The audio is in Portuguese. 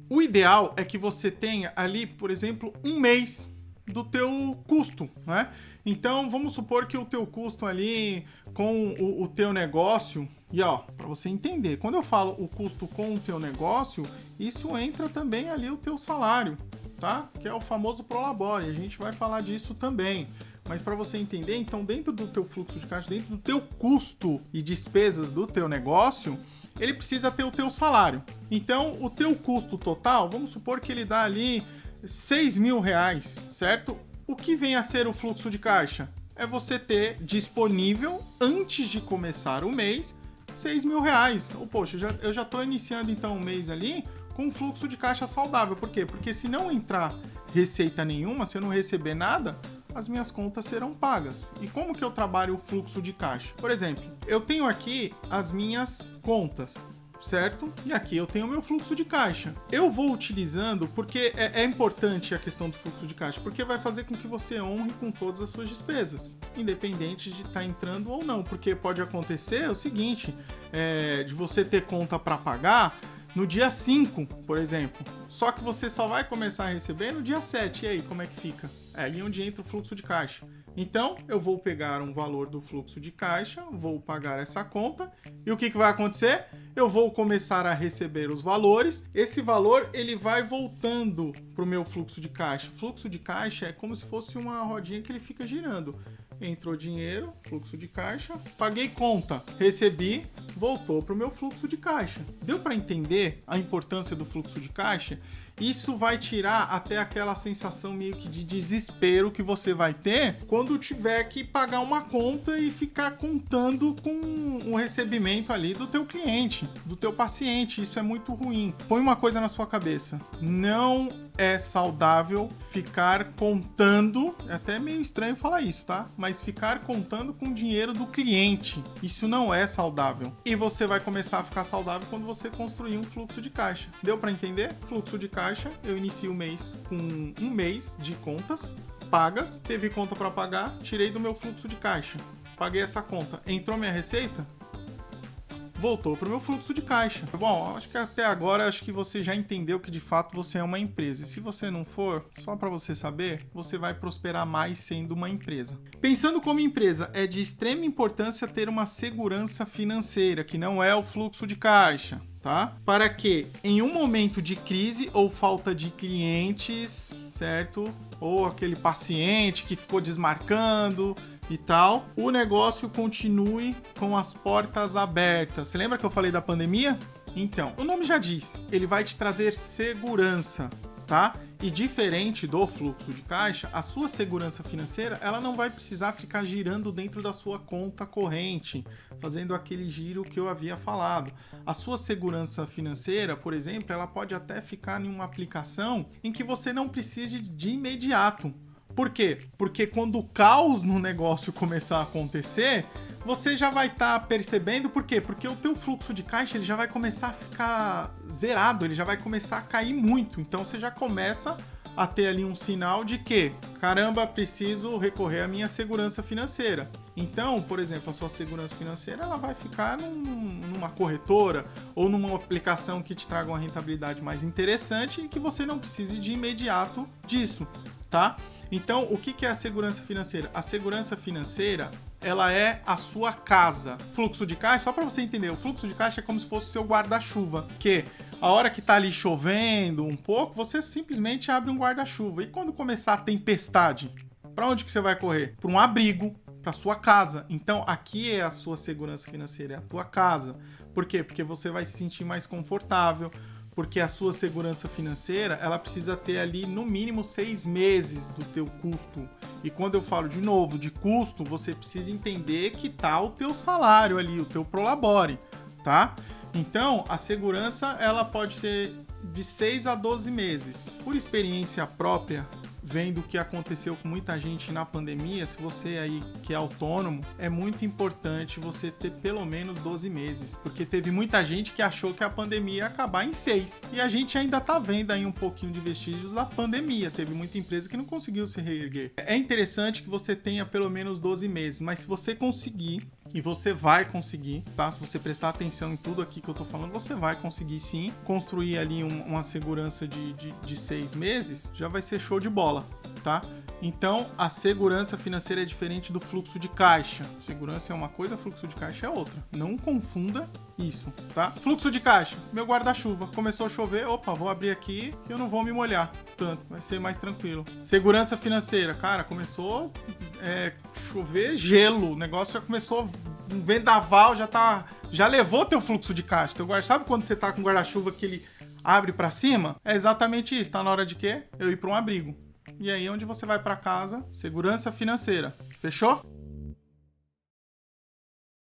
O ideal é que você tenha ali, por exemplo, um mês do teu custo, né? Então, vamos supor que o teu custo ali com o teu negócio, e ó, para você entender, quando eu falo o custo com o teu negócio, isso entra também ali o teu salário, tá? Que é o famoso Prolabore, a gente vai falar disso também. Mas para você entender, então, dentro do teu fluxo de caixa, dentro do teu custo e despesas do teu negócio, ele precisa ter o teu salário. Então, o teu custo total, vamos supor que ele dá ali R$6.000, certo? O que vem a ser o fluxo de caixa? É você ter disponível, antes de começar o mês, R$6.000. Ou, poxa, eu já estou iniciando então um mês ali com um fluxo de caixa saudável. Por quê? Porque se não entrar receita nenhuma, se eu não receber nada, as minhas contas serão pagas. E como que eu trabalho o fluxo de caixa? Por exemplo, eu tenho aqui as minhas contas, certo? E aqui eu tenho o meu fluxo de caixa. Eu vou utilizando, porque é importante a questão do fluxo de caixa, porque vai fazer com que você honre com todas as suas despesas, independente de estar entrando ou não, porque pode acontecer o seguinte, de você ter conta para pagar no dia 5, por exemplo, só que você só vai começar a receber no dia 7, e aí, como é que fica? É aí onde entra o fluxo de caixa. Então, eu vou pegar um valor do fluxo de caixa, vou pagar essa conta, e o que vai acontecer? Eu vou começar a receber os valores, esse valor ele vai voltando para o meu fluxo de caixa. Fluxo de caixa é como se fosse uma rodinha que ele fica girando. Entrou dinheiro, fluxo de caixa, paguei conta, recebi, voltou para o meu fluxo de caixa. Deu para entender a importância do fluxo de caixa? Isso vai tirar até aquela sensação meio que de desespero que você vai ter quando tiver que pagar uma conta e ficar contando com um recebimento ali do teu cliente, do teu paciente. Isso é muito ruim. Põe uma coisa na sua cabeça. Não é saudável ficar contando, é até meio estranho falar isso, tá? Mas ficar contando com o dinheiro do cliente. Isso não é saudável. E você vai começar a ficar saudável quando você construir um fluxo de caixa. Deu para entender? Fluxo de caixa, eu inicio o mês com um mês de contas pagas, teve conta para pagar, tirei do meu fluxo de caixa, paguei essa conta, entrou minha receita, voltou para o meu fluxo de caixa. Bom, acho que até agora acho que você já entendeu que de fato você é uma empresa. E se você não for, só para você saber, você vai prosperar mais sendo uma empresa. Pensando como empresa, é de extrema importância ter uma segurança financeira, que não é o fluxo de caixa, tá? Para que em um momento de crise ou falta de clientes, certo? Ou aquele paciente que ficou desmarcando e tal, o negócio continue com as portas abertas. Você lembra que eu falei da pandemia? Então, o nome já diz, ele vai te trazer segurança, tá? E diferente do fluxo de caixa, a sua segurança financeira, ela não vai precisar ficar girando dentro da sua conta corrente, fazendo aquele giro que eu havia falado. A sua segurança financeira, por exemplo, ela pode até ficar em uma aplicação em que você não precise de imediato. Por quê? Porque quando o caos no negócio começar a acontecer, você já vai estar percebendo. Por quê? Porque o teu fluxo de caixa ele já vai começar a ficar zerado, ele já vai começar a cair muito. Então você já começa a ter ali um sinal de que, caramba, preciso recorrer à minha segurança financeira. Então, por exemplo, a sua segurança financeira ela vai ficar numa corretora ou numa aplicação que te traga uma rentabilidade mais interessante e que você não precise de imediato disso, tá? Então, o que é a segurança financeira? A segurança financeira, ela é a sua casa. Fluxo de caixa, só para você entender, o fluxo de caixa é como se fosse o seu guarda-chuva, que a hora que tá ali chovendo um pouco, você simplesmente abre um guarda-chuva. E quando começar a tempestade, para onde que você vai correr? Para um abrigo, para sua casa. Então, aqui é a sua segurança financeira, é a tua casa. Por quê? Porque você vai se sentir mais confortável, porque a sua segurança financeira, ela precisa ter ali no mínimo 6 meses do teu custo. E quando eu falo de novo de custo, você precisa entender que tá o teu salário ali, o teu Prolabore, tá? Então, a segurança, ela pode ser de 6 a 12 meses. Por experiência própria, vendo o que aconteceu com muita gente na pandemia, se você aí que é autônomo, é muito importante você ter pelo menos 12 meses, porque teve muita gente que achou que a pandemia ia acabar em 6, e a gente ainda tá vendo aí um pouquinho de vestígios da pandemia, teve muita empresa que não conseguiu se reerguer. É interessante que você tenha pelo menos 12 meses, mas se você conseguir E você vai conseguir, tá? Se você prestar atenção em tudo aqui que eu tô falando, você vai conseguir sim construir ali uma segurança de 6 meses, já vai ser show de bola, tá? Então, a segurança financeira é diferente do fluxo de caixa. Segurança é uma coisa, fluxo de caixa é outra. Não confunda isso, tá? Fluxo de caixa, meu guarda-chuva. Começou a chover, opa, vou abrir aqui que eu não vou me molhar tanto, vai ser mais tranquilo. Segurança financeira, cara, começou chover gelo, o negócio já começou, um vendaval, já levou teu fluxo de caixa. Sabe quando você tá com guarda-chuva que ele abre pra cima? É exatamente isso, tá na hora de quê? Eu ir pra um abrigo. E aí, onde você vai para casa, segurança financeira. Fechou?